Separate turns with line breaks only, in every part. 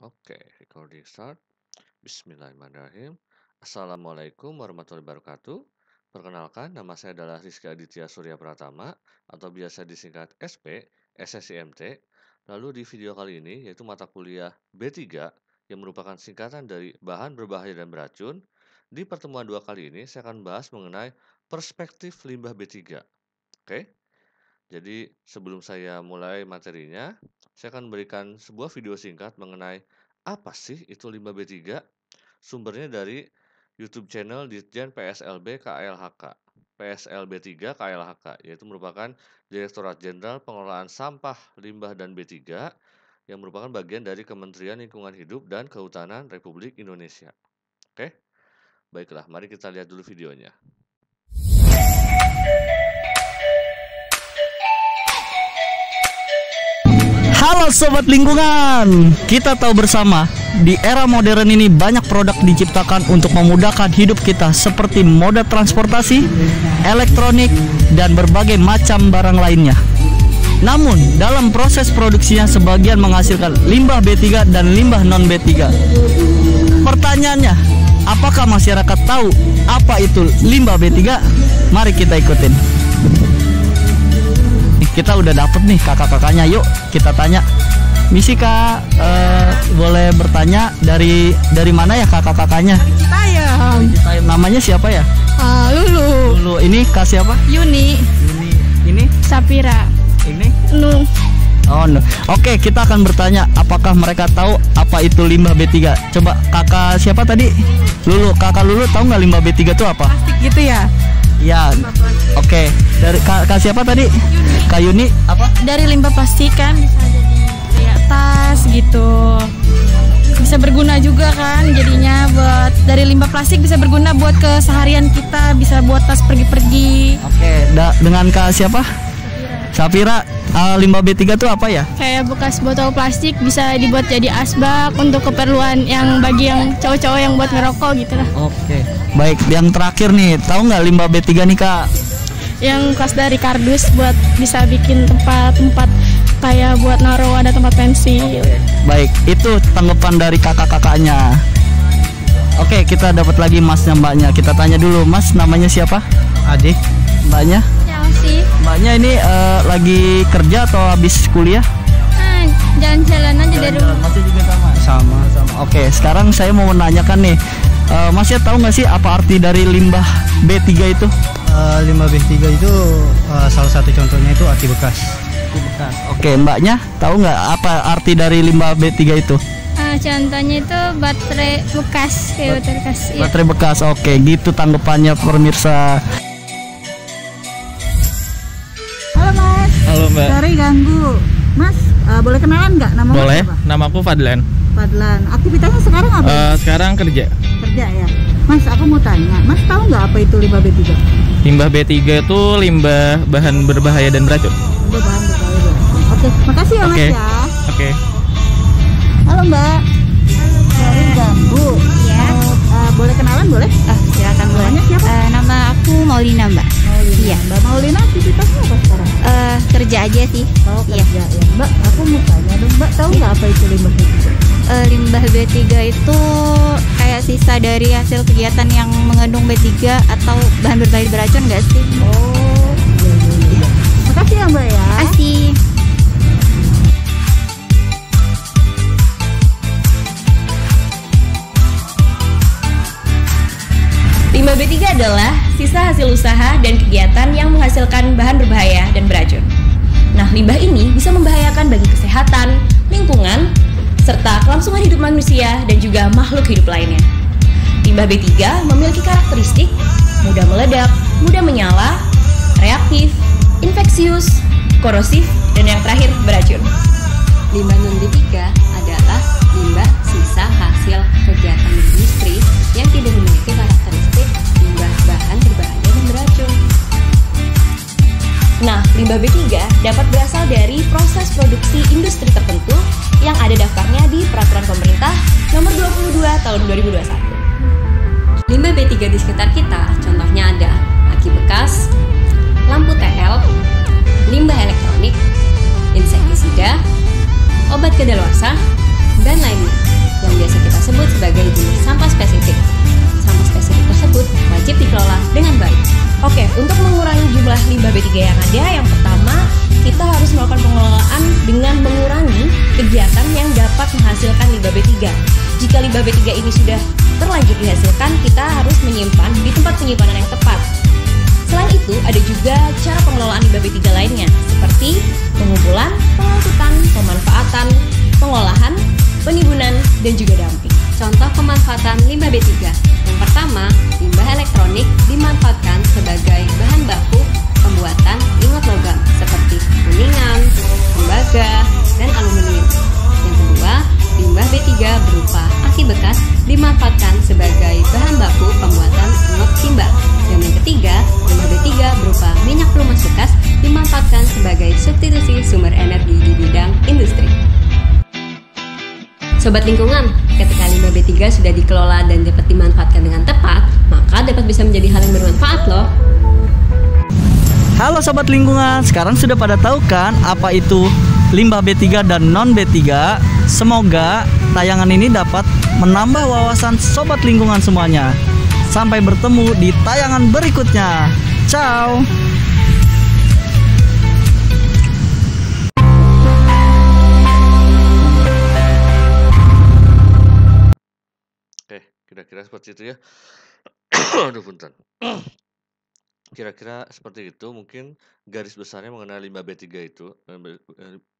Oke, recording start. Bismillahirrahmanirrahim. Assalamualaikum warahmatullahi wabarakatuh. Perkenalkan, nama saya adalah Rizky Aditya Surya Pratama atau biasa disingkat SP, SSIMT. Lalu di video kali ini yaitu mata kuliah B3 yang merupakan singkatan dari bahan berbahaya dan beracun. Di pertemuan dua kali ini saya akan bahas mengenai perspektif limbah B3. Oke. Jadi sebelum saya mulai materinya, saya akan memberikan sebuah video singkat mengenai apa sih itu limbah B3. Sumbernya dari YouTube channel Ditjen PSLB KLHK. PSLB3 KLHK, yaitu merupakan Direktorat Jenderal Pengelolaan Sampah, Limbah, dan B3 yang merupakan bagian dari Kementerian Lingkungan Hidup dan Kehutanan Republik Indonesia. Oke, baiklah, mari kita lihat dulu videonya.
Halo Sobat Lingkungan, kita tahu bersama di era modern ini banyak produk diciptakan untuk memudahkan hidup kita seperti moda transportasi, elektronik, dan berbagai macam barang lainnya. Namun dalam proses produksinya sebagian menghasilkan limbah B3 dan limbah non B3. Pertanyaannya, apakah masyarakat tahu apa itu limbah B3? Mari kita ikutin. Kita udah dapet nih kakak-kakaknya, yuk kita tanya. Misi kak, boleh bertanya dari mana ya kakak-kakaknya?
Citayam.
Namanya siapa ya?
Lulu.
Lulu. Ini kak siapa?
Yuni.
Ini
Sapira.
ini
Nu.
oh no. Oke, kita akan bertanya apakah mereka tahu apa itu limbah B3. Coba kakak siapa tadi? Lulu. Kakak Lulu tahu nggak limbah B3 itu apa?
Plastik gitu ya?
Ya. Oke, dari kak siapa tadi? Kak Yuni apa?
Dari limbah plastik kan bisa jadi kayak tas gitu. Bisa berguna juga kan jadinya buat dari limbah plastik bisa berguna buat keseharian kita, bisa buat tas pergi-pergi.
Oke, dengan kak siapa? Sapira. Limbah B3 itu apa ya?
Kayak bekas botol plastik bisa dibuat jadi asbak untuk keperluan yang bagi yang cowok-cowok yang buat ngerokok gitu lah.
Oke. Baik, yang terakhir nih, tahu nggak limbah B3 nih kak?
Yang khas dari kardus buat bisa bikin tempat-tempat kayak buat naruh ada tempat pensil.
Baik, itu tanggapan dari kakak-kakaknya. Oke, kita dapat lagi masnya mbaknya. Kita tanya dulu, mas namanya siapa? Adik. Mbaknya?
Ya sih.
Mbaknya ini lagi kerja atau habis kuliah?
Jalan-jalan aja dari rumah.
Masih juga sama. Oke, sekarang saya mau menanyakan nih, masnya tahu nggak sih apa arti dari limbah B3 itu?
Limbah B3 itu salah satu contohnya itu aki bekas.
Oke, mbaknya tahu nggak apa arti dari limbah B3 itu?
Contohnya itu baterai bekas, kayak baterai bekas. Iya.
Baterai bekas. Oke, gitu tanggapannya pemirsa.
Halo Mas.
Halo Mbak.
Sorry ganggu. Mas, boleh kenalan nggak? Nama Mas
Boleh.
siapa?
Namaku Fadlan.
Fadlan. Aktivitasnya sekarang apa?
Sekarang kerja.
Kerja ya. Mas, aku mau tanya. Mas tahu nggak apa itu limbah B3?
Limbah B3 itu limbah bahan berbahaya dan beracun.
Limbah bahan berbahaya. Oke, makasih ya Mas
Oke.
ya.
Oke.
Halo Mbak. Sorry ganggu.
Iya.
Boleh kenalan boleh?
Silakan boleh.
Namanya siapa?
Nama aku Maulina, Mbak.
Maulina.
Iya.
Mbak Maulina aktivitasnya apa sekarang?
Kerja aja sih.
Oh
Iya.
kerja ya. Mbak, aku mau tanya dong. Mbak tahu nggak apa itu limbah B3?
Limbah B3 itu kayak sisa dari hasil kegiatan yang mengandung B3 atau bahan berbahaya beracun nggak sih?
Oh, iya. Makasih ya Mbak ya.
Asih.
Limbah B3 adalah sisa hasil usaha dan kegiatan yang menghasilkan bahan berbahaya dan beracun. Nah, limbah ini bisa membahayakan bagi kesehatan, lingkungan, serta kelangsungan hidup manusia dan juga makhluk hidup lainnya. Limbah B3 memiliki karakteristik mudah meledak, mudah menyala, reaktif, infeksius, korosif, dan yang terakhir beracun.
Limbah non-B3 adalah limbah sisa hasil kegiatan industri yang tidak memiliki karakteristik limbah bahan berbahaya dan beracun.
Nah, limbah B3 dapat berasal dari proses produksi industri tertentu yang ada daftarnya di Peraturan Pemerintah Nomor 22 Tahun 2021.
Limbah B3 di sekitar kita contohnya ada aki bekas, lampu TL, limbah elektronik, insektisida, obat kedaluarsa, dan lainnya. yang biasa kita sebut sebagai jenis sampah spesifik. Sampah spesifik tersebut wajib dikelola dengan baik.
Oke, untuk mengurangi jumlah limbah B3 yang ada, yang pertama kita harus melakukan pengelolaan dengan mengurangi kegiatan yang dapat menghasilkan limbah B3. Jika limbah B3 ini sudah terlanjur dihasilkan, kita harus menyimpan di tempat penyimpanan yang tepat. Selain itu, ada juga cara pengelolaan limbah B3 lainnya, seperti pengumpulan, pengangkutan, pemanfaatan, pengolahan, penimbunan, dan juga dumping.
Contoh pemanfaatan limbah B3. Yang pertama, limbah elektronik dimanfaatkan sebagai bahan baku pembuatan ingot logam seperti kuningan, tembaga, dan aluminium. Yang kedua, limbah B3 berupa aki bekas dimanfaatkan sebagai bahan baku pembuatan ingot timba. Dan yang ketiga, limbah B3 berupa minyak pelumas bekas dimanfaatkan sebagai substitusi sumber energi di bidang industri. Sobat lingkungan, ketika limbah B3 sudah dikelola dan dapat dimanfaatkan dengan tepat, maka dapat bisa menjadi hal yang bermanfaat loh.
Halo Sobat Lingkungan, sekarang sudah pada tahu kan apa itu limbah B3 dan non B3? Semoga tayangan ini dapat menambah wawasan Sobat Lingkungan semuanya. Sampai bertemu di tayangan berikutnya. Ciao.
Kira-kira seperti itu ya. Aduh, punten. Kira-kira seperti itu mungkin garis besarnya mengenai limbah B3 itu,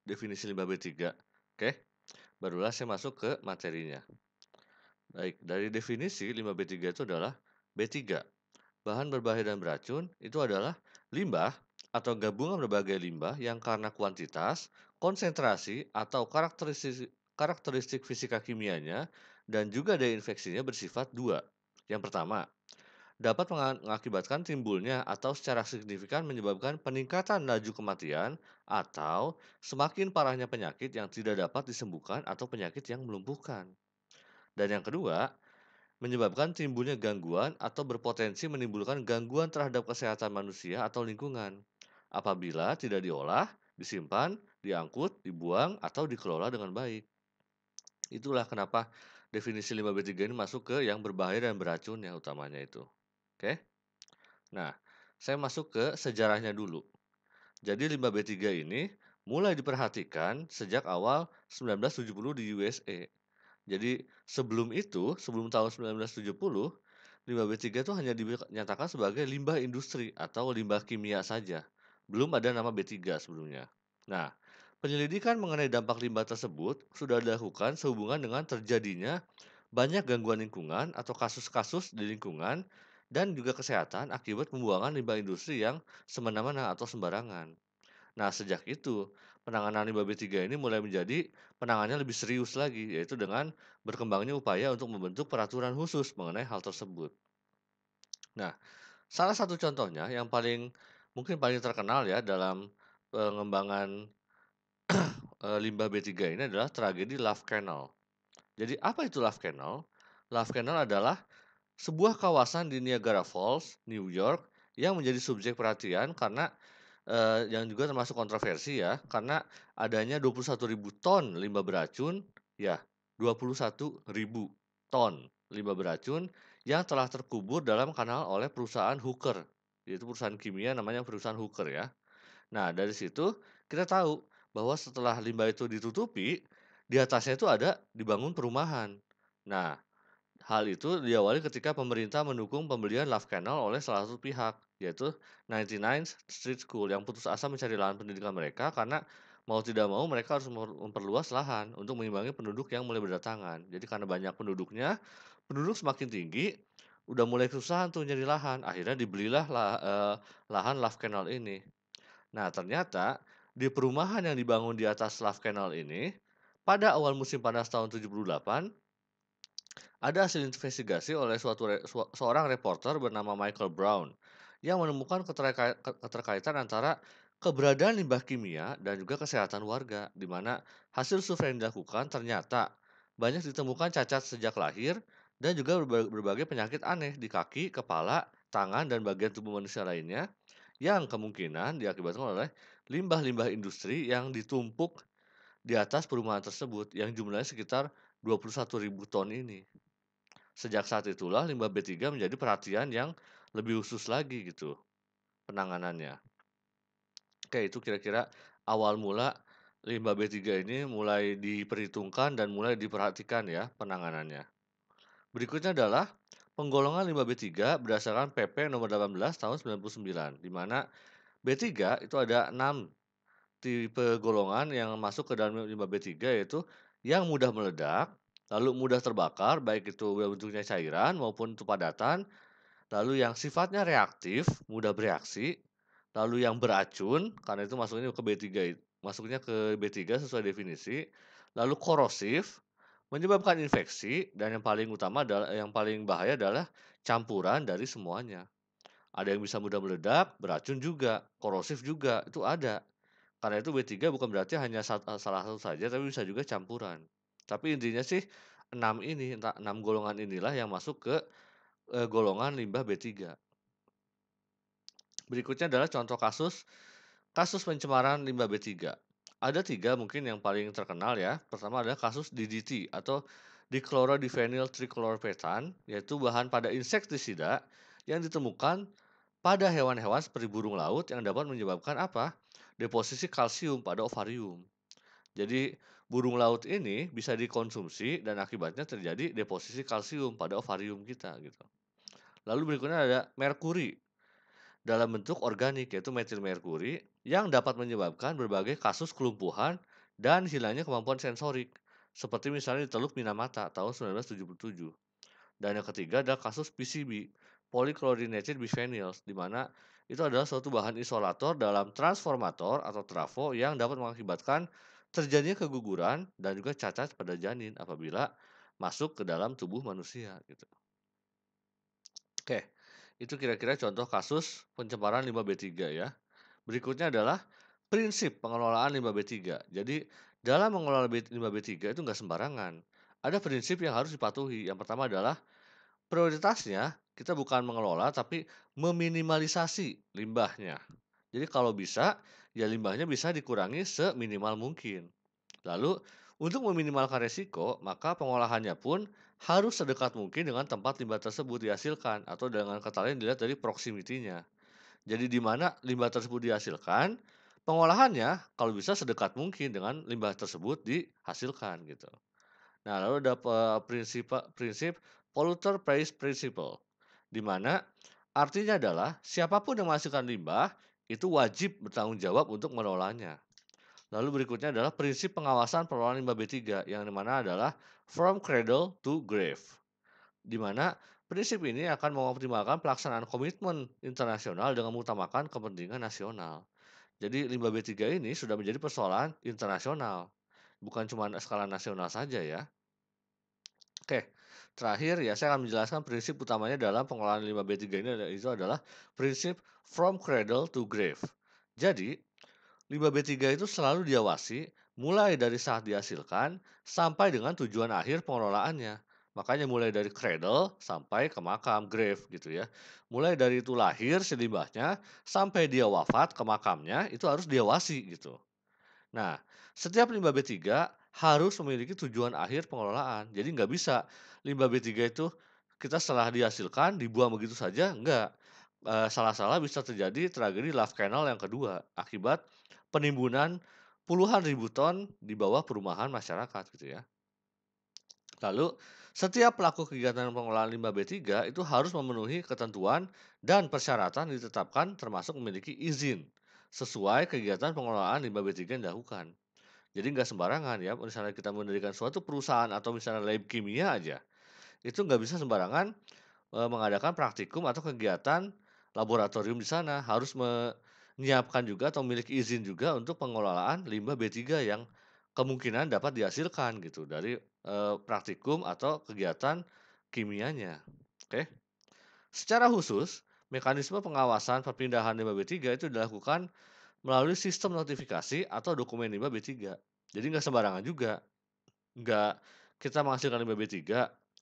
definisi limbah B3. Oke, barulah saya masuk ke materinya. Baik, dari definisi limbah B3 itu adalah B3, bahan berbahaya dan beracun, itu adalah limbah atau gabungan berbagai limbah yang karena kuantitas, konsentrasi, atau karakteristik fisika kimianya dan juga daya infeksinya bersifat dua. Yang pertama, dapat mengakibatkan timbulnya atau secara signifikan menyebabkan peningkatan laju kematian atau semakin parahnya penyakit yang tidak dapat disembuhkan atau penyakit yang melumpuhkan. Dan yang kedua, menyebabkan timbulnya gangguan atau berpotensi menimbulkan gangguan terhadap kesehatan manusia atau lingkungan apabila tidak diolah, disimpan, diangkut, dibuang, atau dikelola dengan baik. Itulah kenapa definisi limbah B3 ini masuk ke yang berbahaya dan beracun yang utamanya itu. Oke? Nah, saya masuk ke sejarahnya dulu. Jadi limbah B3 ini mulai diperhatikan sejak awal 1970 di USA. Jadi sebelum itu, sebelum tahun 1970, limbah B3 itu hanya dinyatakan sebagai limbah industri atau limbah kimia saja. Belum ada nama B3 sebelumnya. Nah, penyelidikan mengenai dampak limbah tersebut sudah dilakukan sehubungan dengan terjadinya banyak gangguan lingkungan atau kasus-kasus di lingkungan dan juga kesehatan akibat pembuangan limbah industri yang semena-mena atau sembarangan. Nah, sejak itu, penanganan limbah B3 ini mulai menjadi penanganannya lebih serius lagi, yaitu dengan berkembangnya upaya untuk membentuk peraturan khusus mengenai hal tersebut. Nah, salah satu contohnya yang mungkin paling terkenal ya dalam pengembangan limbah B3 ini adalah tragedi Love Canal. Jadi apa itu Love Canal? Love Canal adalah sebuah kawasan di Niagara Falls, New York, yang menjadi subjek perhatian karena yang juga termasuk kontroversi ya, karena adanya 21.000 ton limbah beracun, ya 21.000 ton limbah beracun yang telah terkubur dalam kanal oleh perusahaan Hooker, yaitu perusahaan kimia namanya perusahaan Hooker ya. Nah, dari situ kita tahu bahwa setelah limbah itu ditutupi, di atasnya itu ada dibangun perumahan. Nah, hal itu diawali ketika pemerintah mendukung pembelian Love Canal oleh salah satu pihak, yaitu 99 Street School yang putus asa mencari lahan pendidikan mereka karena mau tidak mau mereka harus memperluas lahan untuk mengimbangi penduduk yang mulai berdatangan. Jadi karena banyak penduduk semakin tinggi, udah mulai kesusahan tuh nyari lahan. Akhirnya dibelilah lahan Love Canal ini. Nah, ternyata di perumahan yang dibangun di atas Love Canal ini, pada awal musim panas tahun 78, ada hasil investigasi oleh seorang reporter bernama Michael Brown yang menemukan keterkaitan antara keberadaan limbah kimia dan juga kesehatan warga, di mana hasil survei yang dilakukan ternyata banyak ditemukan cacat sejak lahir dan juga berbagai penyakit aneh di kaki, kepala, tangan, dan bagian tubuh manusia lainnya yang kemungkinan diakibatkan oleh limbah-limbah industri yang ditumpuk di atas perumahan tersebut yang jumlahnya sekitar 21.000 ton ini. Sejak saat itulah limbah B3 menjadi perhatian yang lebih khusus lagi gitu penanganannya. Oke, itu kira-kira awal mula limbah B3 ini mulai diperhitungkan dan mulai diperhatikan ya penanganannya. Berikutnya adalah penggolongan limbah B3 berdasarkan PP nomor 18 tahun 99, di mana B3 itu ada 6 tipe golongan yang masuk ke dalam limbah B3, yaitu yang mudah meledak, lalu mudah terbakar, baik itu bentuknya cairan maupun itu padatan, lalu yang sifatnya reaktif, mudah bereaksi, lalu yang beracun, karena itu masuknya ke B3 sesuai definisi, lalu korosif, menyebabkan infeksi, dan yang paling bahaya adalah campuran dari semuanya. Ada yang bisa mudah meledak, beracun juga, korosif juga, itu ada. Karena itu B3 bukan berarti hanya salah satu saja, tapi bisa juga campuran. Tapi intinya sih 6 golongan inilah yang masuk ke golongan limbah B3. Berikutnya adalah contoh kasus pencemaran limbah B3. Ada 3 mungkin yang paling terkenal ya. Pertama adalah kasus DDT atau dichlorodivinyl trichlorpetan, yaitu bahan pada insektisida yang ditemukan pada hewan-hewan seperti burung laut yang dapat menyebabkan apa? Deposisi kalsium pada ovarium. Jadi burung laut ini bisa dikonsumsi dan akibatnya terjadi deposisi kalsium pada ovarium kita gitu. Lalu berikutnya ada merkuri dalam bentuk organik, yaitu metil merkuri, yang dapat menyebabkan berbagai kasus kelumpuhan dan hilangnya kemampuan sensorik, seperti misalnya di Teluk Minamata tahun 1977. Dan yang ketiga adalah kasus PCB, polychlorinated biphenyls, di mana itu adalah suatu bahan isolator dalam transformator atau trafo yang dapat mengakibatkan terjadinya keguguran dan juga cacat pada janin apabila masuk ke dalam tubuh manusia gitu. Oke, itu kira-kira contoh kasus pencemaran limbah B3 ya. Berikutnya adalah prinsip pengelolaan limbah B3. Jadi dalam mengelola limbah B3 itu nggak sembarangan. Ada prinsip yang harus dipatuhi. Yang pertama adalah prioritasnya kita bukan mengelola tapi meminimalisasi limbahnya. Jadi kalau bisa ya limbahnya bisa dikurangi seminimal mungkin. Lalu untuk meminimalkan resiko, maka pengolahannya pun harus sedekat mungkin dengan tempat limbah tersebut dihasilkan atau dengan kata lain dilihat dari proximity-nya. Jadi di mana limbah tersebut dihasilkan, pengolahannya kalau bisa sedekat mungkin dengan limbah tersebut dihasilkan gitu. Nah, lalu ada prinsip polluter pays principle, di mana artinya adalah siapapun yang menghasilkan limbah itu wajib bertanggung jawab untuk mengelolanya. Lalu berikutnya adalah prinsip pengawasan pengelolaan limbah B3 yang dimana adalah from cradle to grave. Di mana prinsip ini akan mengoptimalkan pelaksanaan komitmen internasional dengan mengutamakan kepentingan nasional. Jadi limbah B3 ini sudah menjadi persoalan internasional, bukan cuma skala nasional saja ya. Oke, terakhir ya saya akan menjelaskan prinsip utamanya dalam pengelolaan limbah B3 ini itu adalah prinsip from cradle to grave. Jadi limbah B3 itu selalu diawasi mulai dari saat dihasilkan sampai dengan tujuan akhir pengelolaannya. Makanya mulai dari cradle sampai ke makam, grave gitu ya. Mulai dari itu lahir si limbahnya sampai dia wafat ke makamnya itu harus diawasi gitu. Nah, setiap limbah B3 harus memiliki tujuan akhir pengelolaan. Jadi nggak bisa limbah B3 itu kita setelah dihasilkan dibuang begitu saja, enggak. Salah-salah bisa terjadi tragedi Love Canal yang kedua akibat penimbunan puluhan ribu ton di bawah perumahan masyarakat gitu ya. Lalu, setiap pelaku kegiatan pengelolaan limbah B3 itu harus memenuhi ketentuan dan persyaratan ditetapkan termasuk memiliki izin sesuai kegiatan pengelolaan limbah B3 yang dilakukan. Jadi nggak sembarangan ya, misalnya kita mendirikan suatu perusahaan atau misalnya lab kimia aja, itu nggak bisa sembarangan mengadakan praktikum atau kegiatan laboratorium di sana. Harus menyiapkan juga atau memiliki izin juga untuk pengelolaan limbah B3 yang kemungkinan dapat dihasilkan gitu dari praktikum atau kegiatan kimianya. Oke. Secara khusus, mekanisme pengawasan perpindahan limbah B3 itu dilakukan melalui sistem notifikasi atau dokumen limbah B3. Jadi nggak sembarangan juga. Nggak kita menghasilkan limbah B3,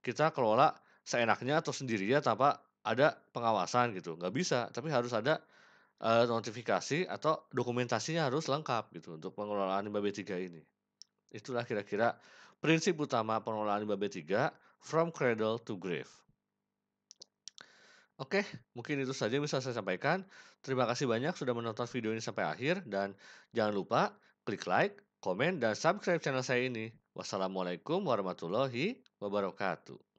kita kelola seenaknya atau sendirinya tanpa ada pengawasan gitu. Nggak bisa, tapi harus ada notifikasi atau dokumentasinya harus lengkap gitu untuk pengelolaan limbah B3 ini. Itulah kira-kira prinsip utama pengelolaan limbah B3 from cradle to grave. Oke, mungkin itu saja yang bisa saya sampaikan. Terima kasih banyak sudah menonton video ini sampai akhir, dan jangan lupa klik like, komen, dan subscribe channel saya ini. Wassalamualaikum warahmatullahi wabarakatuh.